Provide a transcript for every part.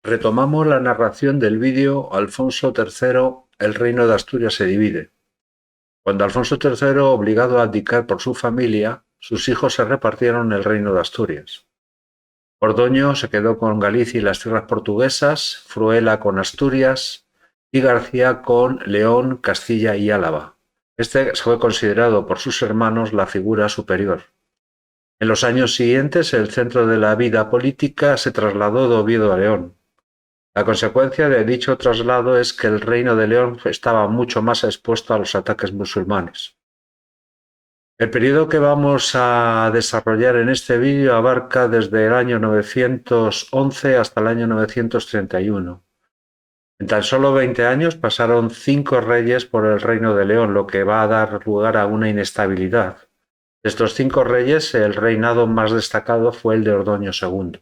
Retomamos la narración del vídeo Alfonso III, el reino de Asturias se divide. Cuando Alfonso III, obligado a abdicar por su familia, sus hijos se repartieron el reino de Asturias. Ordoño se quedó con Galicia y las tierras portuguesas, Fruela con Asturias y García con León, Castilla y Álava. Este fue considerado por sus hermanos la figura superior. En los años siguientes, el centro de la vida política se trasladó de Oviedo a León. La consecuencia de dicho traslado es que el reino de León estaba mucho más expuesto a los ataques musulmanes. El periodo que vamos a desarrollar en este vídeo abarca desde el año 911 hasta el año 931. En tan solo 20 años pasaron 5 reyes por el reino de León, lo que va a dar lugar a una inestabilidad. De estos 5 reyes, el reinado más destacado fue el de Ordoño II.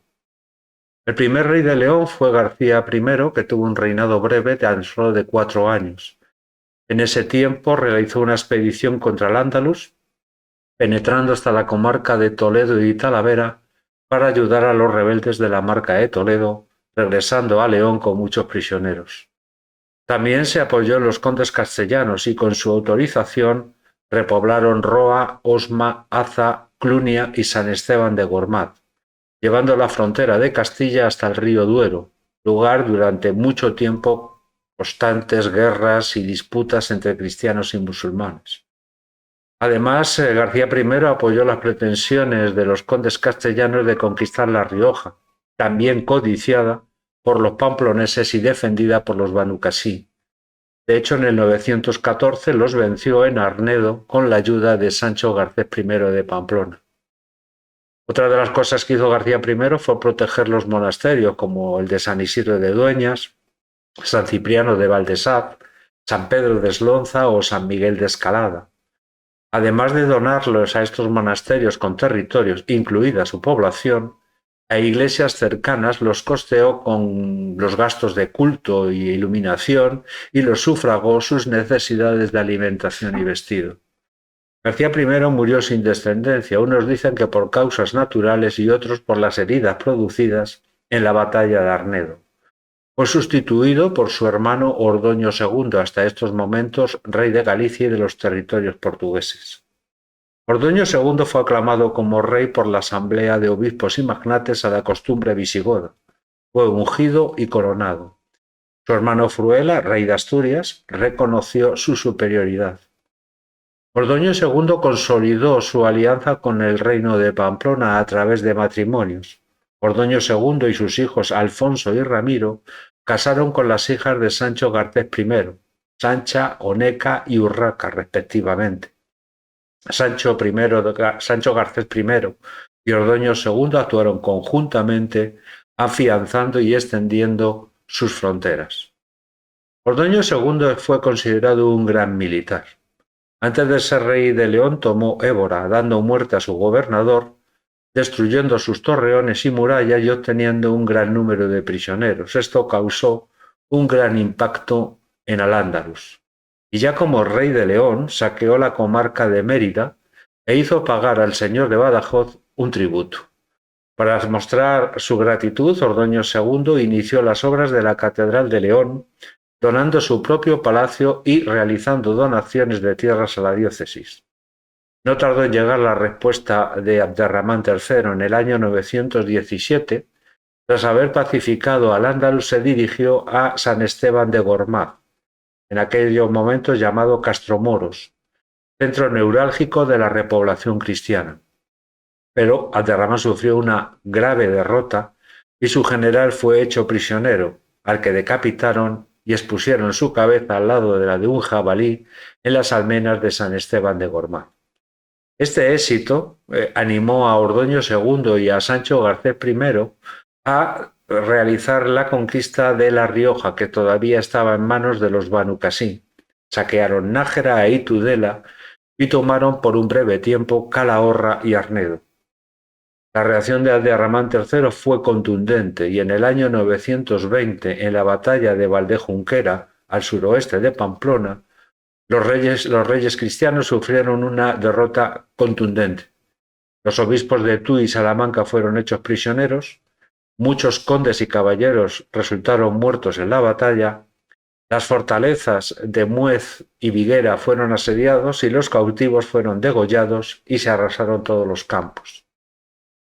El primer rey de León fue García I, que tuvo un reinado breve tan solo de 4 años. En ese tiempo realizó una expedición contra el Andalus, penetrando hasta la comarca de Toledo y Talavera para ayudar a los rebeldes de la Marca de Toledo, regresando a León con muchos prisioneros. También se apoyó en los condes castellanos y con su autorización repoblaron Roa, Osma, Aza, Clunia y San Esteban de Gormaz, llevando la frontera de Castilla hasta el río Duero, lugar durante mucho tiempo constantes guerras y disputas entre cristianos y musulmanes. Además, García I apoyó las pretensiones de los condes castellanos de conquistar La Rioja, también codiciada por los pamploneses y defendida por los Banucasí. De hecho, en el 914 los venció en Arnedo con la ayuda de Sancho Garcés I de Pamplona. Otra de las cosas que hizo García I fue proteger los monasterios, como el de San Isidro de Dueñas, San Cipriano de Valdesat, San Pedro de Eslonza o San Miguel de Escalada. Además de donarlos a estos monasterios con territorios, incluida su población, a iglesias cercanas los costeó con los gastos de culto y iluminación y los sufragó sus necesidades de alimentación y vestido. García I murió sin descendencia, unos dicen que por causas naturales y otros por las heridas producidas en la batalla de Arnedo. Fue sustituido por su hermano Ordoño II, hasta estos momentos rey de Galicia y de los territorios portugueses. Ordoño II fue aclamado como rey por la asamblea de obispos y magnates a la costumbre visigoda. Fue ungido y coronado. Su hermano Fruela, rey de Asturias, reconoció su superioridad. Ordoño II consolidó su alianza con el reino de Pamplona a través de matrimonios. Ordoño II y sus hijos Alfonso y Ramiro casaron con las hijas de Sancho Garcés I, Sancha, Oneca y Urraca, respectivamente. Sancho Garcés I y Ordoño II actuaron conjuntamente, afianzando y extendiendo sus fronteras. Ordoño II fue considerado un gran militar. Antes de ser rey de León tomó Évora, dando muerte a su gobernador, destruyendo sus torreones y murallas y obteniendo un gran número de prisioneros. Esto causó un gran impacto en Al-Ándalus. Y ya como rey de León, saqueó la comarca de Mérida e hizo pagar al señor de Badajoz un tributo. Para mostrar su gratitud, Ordoño II inició las obras de la Catedral de León, donando su propio palacio y realizando donaciones de tierras a la diócesis. No tardó en llegar la respuesta de Abderramán III en el año 917. Tras haber pacificado al Andalus, se dirigió a San Esteban de Gormaz, en aquellos momentos llamado Castromoros, centro neurálgico de la repoblación cristiana. Pero Abderramán sufrió una grave derrota y su general fue hecho prisionero, al que decapitaron y expusieron su cabeza al lado de la de un jabalí en las almenas de San Esteban de Gormaz. Este éxito animó a Ordoño II y a Sancho Garcés I a realizar la conquista de La Rioja, que todavía estaba en manos de los Banucasí. Saquearon Nájera e Tudela y tomaron por un breve tiempo Calahorra y Arnedo. La reacción de Abderramán III fue contundente y en el año 920, en la batalla de Valdejunquera, al suroeste de Pamplona, los reyes cristianos sufrieron una derrota contundente. Los obispos de Tuy y Salamanca fueron hechos prisioneros, muchos condes y caballeros resultaron muertos en la batalla, las fortalezas de Muez y Viguera fueron asediados y los cautivos fueron degollados y se arrasaron todos los campos.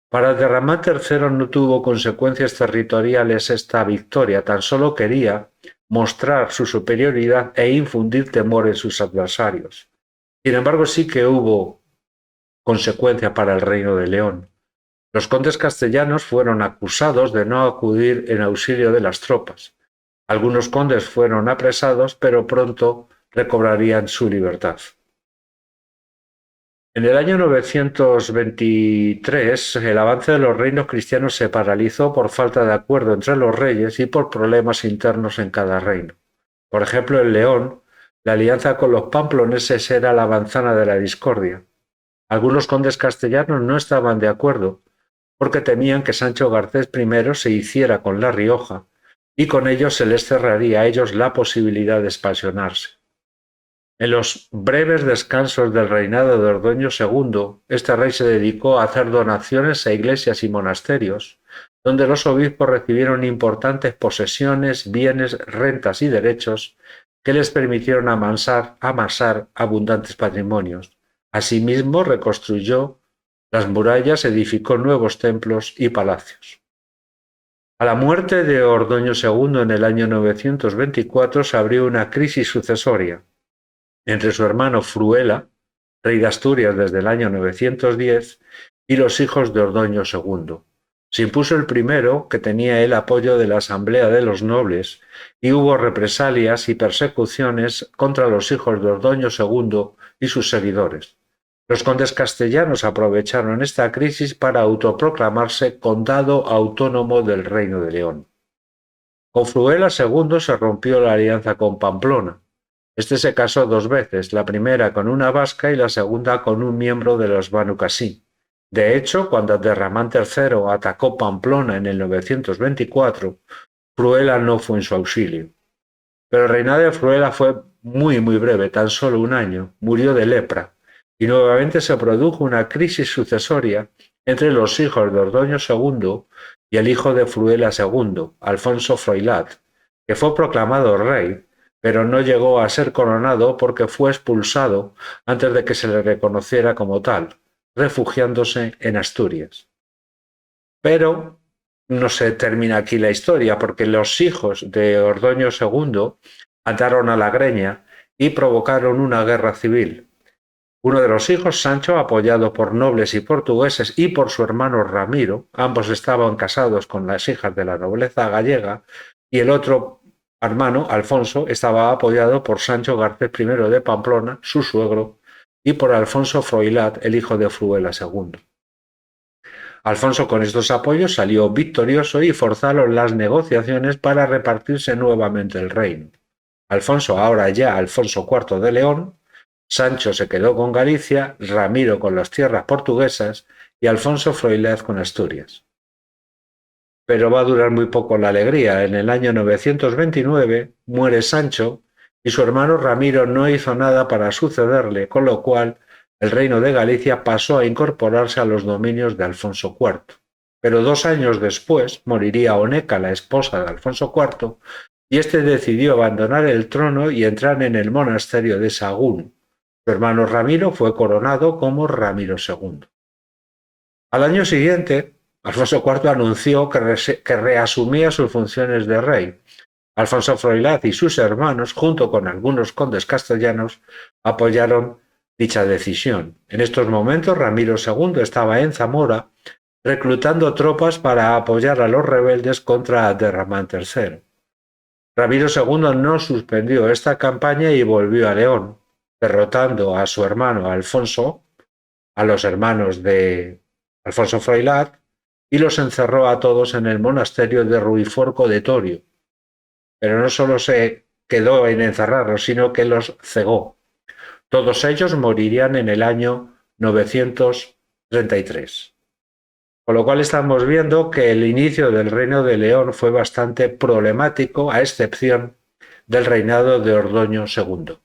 Para Abderramán III no tuvo consecuencias territoriales esta victoria, tan solo quería mostrar su superioridad e infundir temor en sus adversarios. Sin embargo, sí que hubo consecuencia para el Reino de León. Los condes castellanos fueron acusados de no acudir en auxilio de las tropas. Algunos condes fueron apresados, pero pronto recobrarían su libertad. En el año 923, el avance de los reinos cristianos se paralizó por falta de acuerdo entre los reyes y por problemas internos en cada reino. Por ejemplo, en León, la alianza con los pamploneses era la manzana de la discordia. Algunos condes castellanos no estaban de acuerdo, porque temían que Sancho Garcés I se hiciera con La Rioja, y con ello se les cerraría a ellos la posibilidad de expansionarse. En los breves descansos del reinado de Ordoño II, este rey se dedicó a hacer donaciones a iglesias y monasterios, donde los obispos recibieron importantes posesiones, bienes, rentas y derechos que les permitieron amasar abundantes patrimonios. Asimismo, reconstruyó las murallas, edificó nuevos templos y palacios. A la muerte de Ordoño II en el año 924 se abrió una crisis sucesoria entre su hermano Fruela, rey de Asturias desde el año 910, y los hijos de Ordoño II. Se impuso el primero, que tenía el apoyo de la Asamblea de los Nobles, y hubo represalias y persecuciones contra los hijos de Ordoño II y sus seguidores. Los condes castellanos aprovecharon esta crisis para autoproclamarse condado autónomo del Reino de León. Con Fruela II se rompió la alianza con Pamplona. Este se casó dos veces, la primera con una vasca y la segunda con un miembro de los Banu Qasi. De hecho, cuando Abderramán III atacó Pamplona en el 924, Fruela no fue en su auxilio. Pero el reinado de Fruela fue muy breve, tan solo un año. Murió de lepra, y nuevamente se produjo una crisis sucesoria entre los hijos de Ordoño II y el hijo de Fruela II, Alfonso Froilat, que fue proclamado rey, pero no llegó a ser coronado porque fue expulsado antes de que se le reconociera como tal, refugiándose en Asturias. Pero no se termina aquí la historia, porque los hijos de Ordoño II ataron a la greña y provocaron una guerra civil. Uno de los hijos, Sancho, apoyado por nobles y portugueses y por su hermano Ramiro, ambos estaban casados con las hijas de la nobleza gallega, y el otro hermano, Alfonso, estaba apoyado por Sancho Garcés I de Pamplona, su suegro, y por Alfonso Froilat, el hijo de Fruela II. Alfonso con estos apoyos salió victorioso y forzaron las negociaciones para repartirse nuevamente el reino. Alfonso, ahora ya Alfonso IV de León, Sancho se quedó con Galicia, Ramiro con las tierras portuguesas y Alfonso Froilat con Asturias. Pero va a durar muy poco la alegría. En el año 929 muere Sancho y su hermano Ramiro no hizo nada para sucederle, con lo cual el reino de Galicia pasó a incorporarse a los dominios de Alfonso IV. Pero 2 años después moriría Oneca, la esposa de Alfonso IV, y este decidió abandonar el trono y entrar en el monasterio de Sagún. Su hermano Ramiro fue coronado como Ramiro II. Al año siguiente, Alfonso IV anunció que reasumía sus funciones de rey. Alfonso Froilat y sus hermanos, junto con algunos condes castellanos, apoyaron dicha decisión. En estos momentos, Ramiro II estaba en Zamora reclutando tropas para apoyar a los rebeldes contra Abderramán III. Ramiro II no suspendió esta campaña y volvió a León, derrotando a su hermano Alfonso, a los hermanos de Alfonso Froilat, y los encerró a todos en el monasterio de Ruiforco de Torio. Pero no solo se quedó en encerrarlos, sino que los cegó. Todos ellos morirían en el año 933. Con lo cual estamos viendo que el inicio del reino de León fue bastante problemático, a excepción del reinado de Ordoño II.